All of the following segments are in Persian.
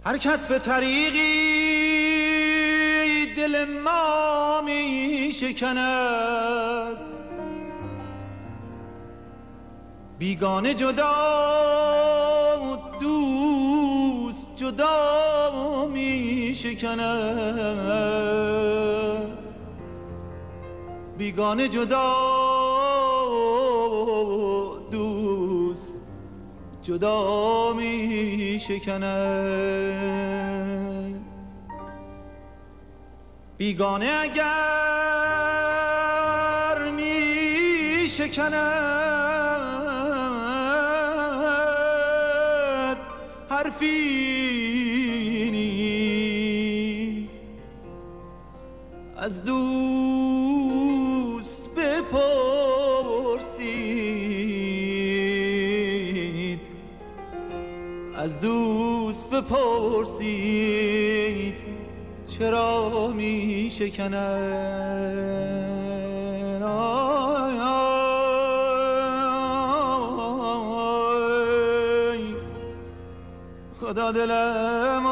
هر کس به طریقی دل ما می شکند، بیگانه جدا دوست جدا می شکند، بیگانه جدا دوست جدا می شکند. بیگانه اگر می شکند حرفی نیست، از دوست بپرسید، از دوست بپرسید چرا می شکند. آی آی خدا دلم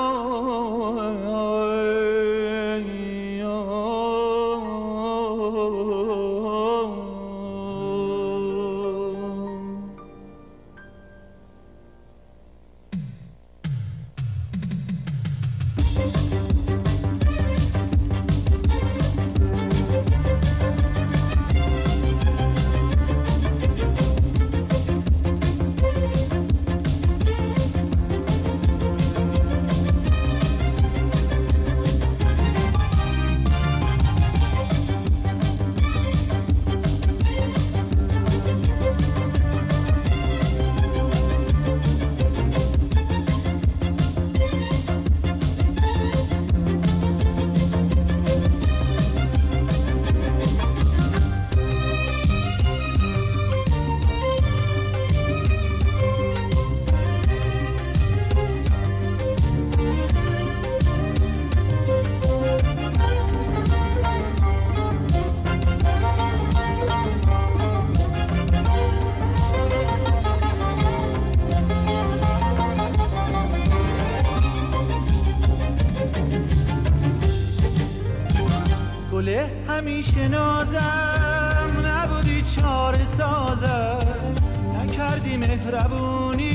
همیشه نازم نبودی چاره سازم، نکردی مهربونی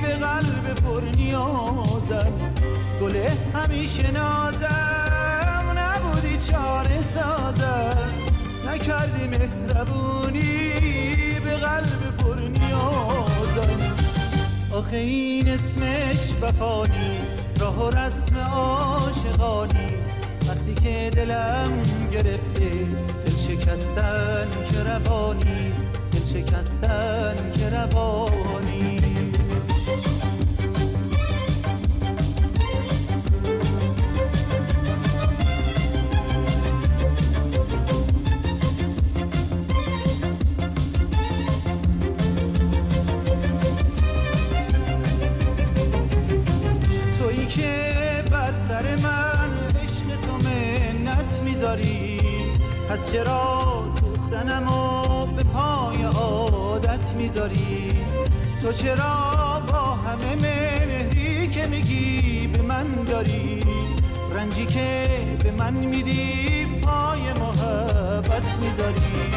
به قلب پر نیازم. گله همیشه نازم نبودی چاره سازم، نکردی مهربونی به قلب پر نیازم. آخه این اسمش وفا نیست، راه و رسم عاشقانی، وقتی که دلم گرفته دل شکستن که روانی، دل شکستن که روانی. تویی که بر سر من میذاری، پس چرا سوختنمو به پای عادت میذاری؟ تو چرا با همه مهری که میگی به من داری، رنجی که به من میدی پای محبت میذاری؟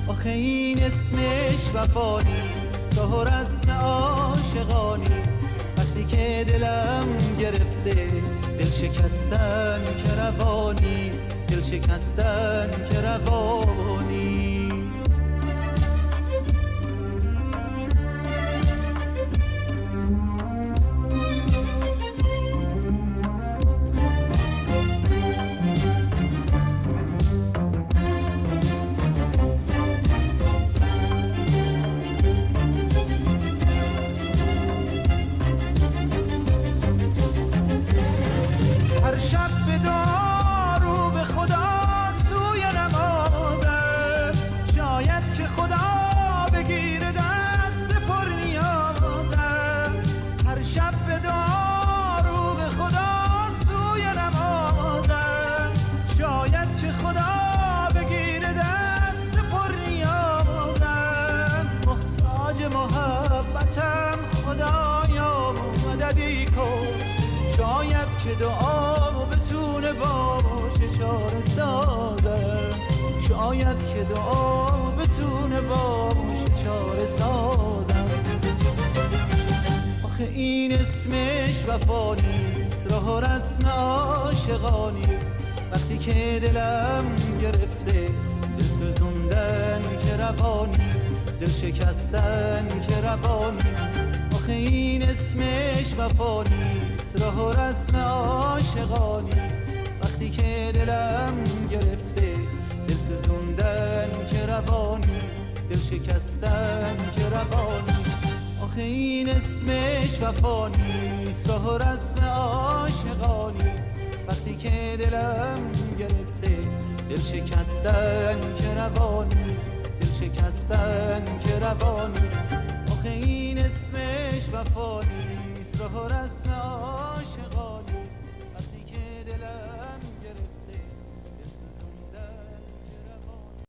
آخه این اسمش وفا نیست، راه و رسم عاشقانی، وقتی که دلم گرفته دل شکستن که روانی، دل شکستن که روانی. هر شب به دعا رو به خدا سوی نماز بدی کن. شاید که دعا بتونه باشه چاره سازم، شاید که دعا بتونه باشه چاره سازم. آخه این اسمش وفا نیست، راه و رسم عاشقانی. وقتی که دلم گرفته دل سوزوندن که روانی، دل شکستن که روانی. آخه این اسمش وفا نیست، راه و رسم عاشقانی. وقتی که دلم گرفته دل سوزوندن که روانی، دل شکستن که روانی. آخه این اسمش وفا نیست، راه و رسم عاشقانی. وقتی که دلم گرفته دل شکستن که روانی، دل شکستن که روانی. آخه این اسمش وفا نیست.